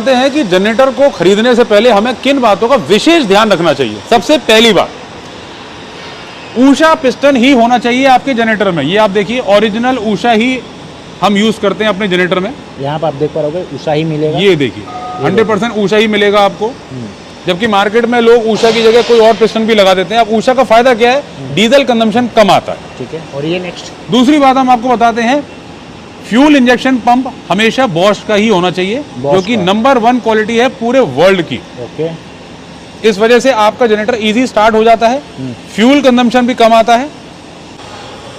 जानते हैं कि जनरेटर को खरीदने से पहले हमें किन बातों का विशेष ध्यान रखना चाहिए। सबसे पहली बात, ऊषा पिस्टन ही होना चाहिए आपके जनरेटर में। ये आप देखिए, ओरिजिनल ऊषा ही हम यूज करते हैं अपने जनरेटर में। यहाँ पर आप देख पा रहे ऊषा ही मिलेगा। ये देखिए 100% ऊषा ही मिलेगा आपको, जबकि मार्केट में लोग ऊषा की जगह कोई और पिस्टन भी लगा देते हैं। अब ऊषा का फायदा क्या है, डीजल कंजम्पशन कम आता है। ठीक है, और ये नेक्स्ट दूसरी बात हम आपको बताते हैं, फ्यूल इंजेक्शन पंप हमेशा बॉश का ही होना चाहिए, जो कि नंबर 1 क्वालिटी है पूरे वर्ल्ड की। ओके, इस वजह से आपका जनरेटर इजी स्टार्ट हो जाता है, फ्यूल कंजम्पशन भी कम आता है।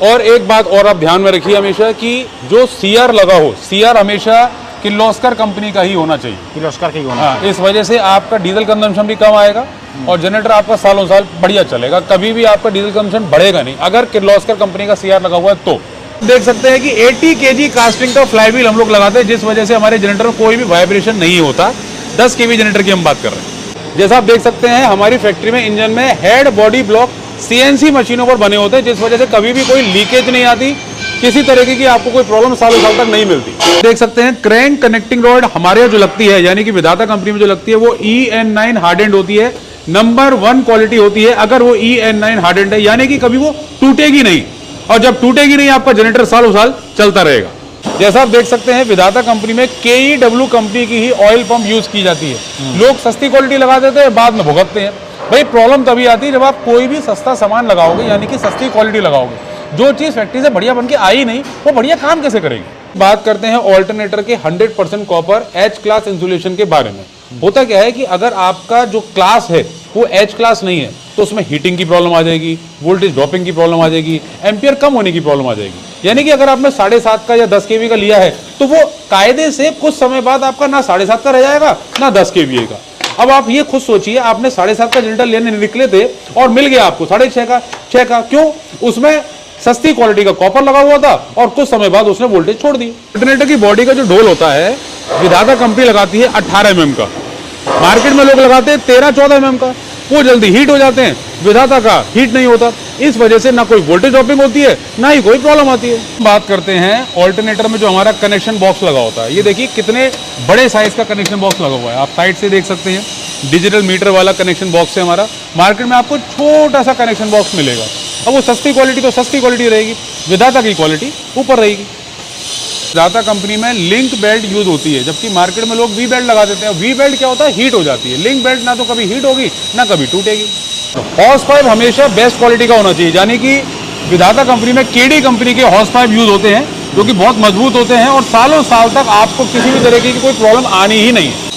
और एक बात और आप ध्यान में रखिए हमेशा कि जो सीआर लगा हो, सीआर हमेशा किर्लोस्कर कंपनी का ही होना चाहिए। किर्लोस्कर का ही होना। हाँ, इस वजह से आपका डीजल कंजम्पशन भी कम आएगा और जनरेटर आपका सालों साल बढ़िया चलेगा। कभी भी आपका डीजल कंजम्पशन बढ़ेगा नहीं अगर किर्लोस्कर कंपनी का सीआर लगा हुआ है। तो देख सकते हैं कि 80 kg कास्टिंग का फ्लाईव्हील हम लोग लगाते हैं, जिस वजह से हमारे जनरेटर में कोई भी वाइब्रेशन नहीं होता। 10 kV जनरेटर की हम बात कर रहे हैं। जैसा आप देख सकते हैं हमारी फैक्ट्री में इंजन में हेड बॉडी ब्लॉक CNC मशीनों पर बने होते हैं, जिस वजह से कभी भी कोई लीकेज नहीं आती, किसी तरीके की आपको कोई प्रॉब्लम सालों साल तक नहीं मिलती। देख सकते हैं क्रैंक कनेक्टिंग रॉड हमारे यहाँ जो लगती है, यानी कि विधाता कंपनी में जो लगती है, वो EN9 हार्डेंड होती है, नंबर 1 क्वालिटी होती है। अगर वो EN9 हार्डेंड है यानी कि कभी वो टूटेगी नहीं, और जब टूटेगी नहीं आपका जनरेटर सालों साल चलता रहेगा। जैसा आप देख सकते हैं विधाता कंपनी में KEW कंपनी की ही ऑयल पंप यूज की जाती है। लोग सस्ती क्वालिटी लगा देते हैं, बाद में भुगतते हैं। भाई प्रॉब्लम तभी आती है जब आप कोई भी सस्ता सामान लगाओगे, यानी कि सस्ती क्वालिटी लगाओगे। जो चीज फैक्ट्री से बढ़िया बन के आई नहीं, वो बढ़िया काम कैसे करेगी। बात करते हैं ऑल्टरनेटर के 100% कॉपर H क्लास इंसुलेशन के बारे में। होता क्या है कि अगर आपका जो क्लास है वो H क्लास नहीं है, तो उसमें हीटिंग की प्रॉब्लम आ जाएगी, वोल्टेज ड्रॉपिंग की प्रॉब्लम आ जाएगी, एम्पियर कम होने की प्रॉब्लम आ जाएगी। यानी कि अगर आपने 7.5 का या 10 kV का लिया है, तो वो कायदे से कुछ समय बाद आपका ना 7.5 का रह जाएगा ना 10 kVA का। अब आप ये खुद सोचिए, आपने 7.5 का जनरेटर लेने निकले थे और मिल गया आपको 6.5 का। क्यों? उसमें सस्ती क्वालिटी का कॉपर लगा हुआ था और कुछ समय बाद उसने वोल्टेज छोड़ दी। जनरेटर की बॉडी का जो ढोल होता है, विधाता कंपनी लगाती है 18 mm का, मार्केट में लोग लगाते हैं 13-14 mm का। वो जल्दी हीट हो जाते हैं, विधाता का हीट नहीं होता। इस वजह से ना कोई वोल्टेज ड्रॉपिंग होती है, ना ही कोई प्रॉब्लम आती है। बात करते हैं ऑल्टरनेटर में जो हमारा कनेक्शन बॉक्स लगा होता है। ये देखिए कितने बड़े साइज का कनेक्शन बॉक्स लगा हुआ है, आप साइड से देख सकते हैं। डिजिटल मीटर वाला कनेक्शन बॉक्स है हमारा। मार्केट में आपको छोटा सा कनेक्शन बॉक्स मिलेगा। अब वो सस्ती क्वालिटी तो सस्ती क्वालिटी रहेगी, विधाता की क्वालिटी ऊपर रहेगी। विधाता कंपनी में लिंक बेल्ट यूज होती है, जबकि मार्केट में लोग वी बेल्ट लगा देते हैं। वी बेल्ट क्या होता है, हीट हो जाती है। लिंक बेल्ट ना तो कभी हीट होगी ना कभी टूटेगी। हॉर्स पाइप हमेशा बेस्ट क्वालिटी का होना चाहिए, यानी कि विधाता कंपनी में KD कंपनी के हॉर्स पाइप यूज होते हैं, जो कि बहुत मजबूत होते हैं और सालों साल तक आपको किसी भी तरीके की कोई प्रॉब्लम आनी ही नहीं है।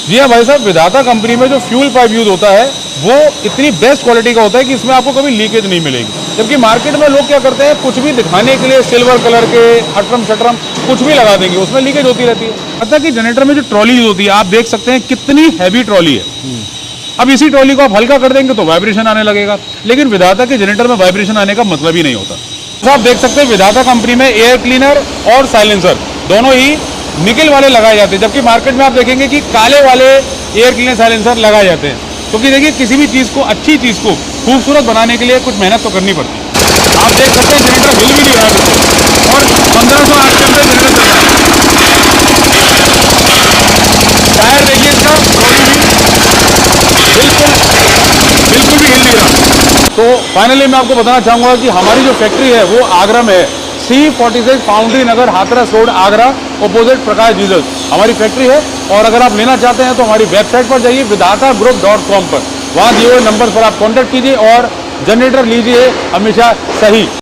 जी हाँ भाई साहब, विधाता कंपनी में जो फ्यूल पाइप यूज होता है वो इतनी बेस्ट क्वालिटी का होता है कि इसमें आपको कभी लीकेज नहीं मिलेगी। जबकि मार्केट में लोग क्या करते हैं, कुछ भी दिखाने के लिए सिल्वर कलर के अटरम शटरम कुछ भी लगा देंगे, उसमें लीकेज होती रहती है। मतलब कि जनरेटर में जो ट्रॉली यूज होती है, आप देख सकते हैं कितनी हैवी ट्रॉली है। अब इसी ट्रॉली को आप हल्का कर देंगे तो वाइब्रेशन आने लगेगा, लेकिन विधाता के जनरेटर में वाइब्रेशन आने का मतलब ही नहीं होता। तो आप देख सकते हैं विधाता कंपनी में एयर क्लीनर और साइलेंसर दोनों ही निकल वाले लगाए जाते हैं, जबकि मार्केट में आप देखेंगे कि काले वाले एयर क्लीनर साइलेंसर लगाए जाते हैं। क्योंकि देखिए किसी भी चीज़ को, अच्छी चीज़ को खूबसूरत बनाने के लिए कुछ मेहनत तो करनी पड़ती है। आप देख सकते हैं जनरेटर हिल भी नहीं रहा है और 1500 आर के अंदर जनरेटर चल रहा है। टायर देखिए इसका, बिल्कुल भी हिल नहीं रहा। तो फाइनली मैं आपको बताना चाहूँगा कि हमारी जो फैक्ट्री है वो आगरा में है, C46 फाउंड्री नगर, हाथरस रोड, आगरा, ऑपोजिट प्रकाश डीजल हमारी फैक्ट्री है। और अगर आप लेना चाहते हैं तो हमारी वेबसाइट पर जाइए vidatagroup.com पर, वहाँ दिए हुए नंबर पर आप कॉन्टैक्ट कीजिए और जनरेटर लीजिए हमेशा सही।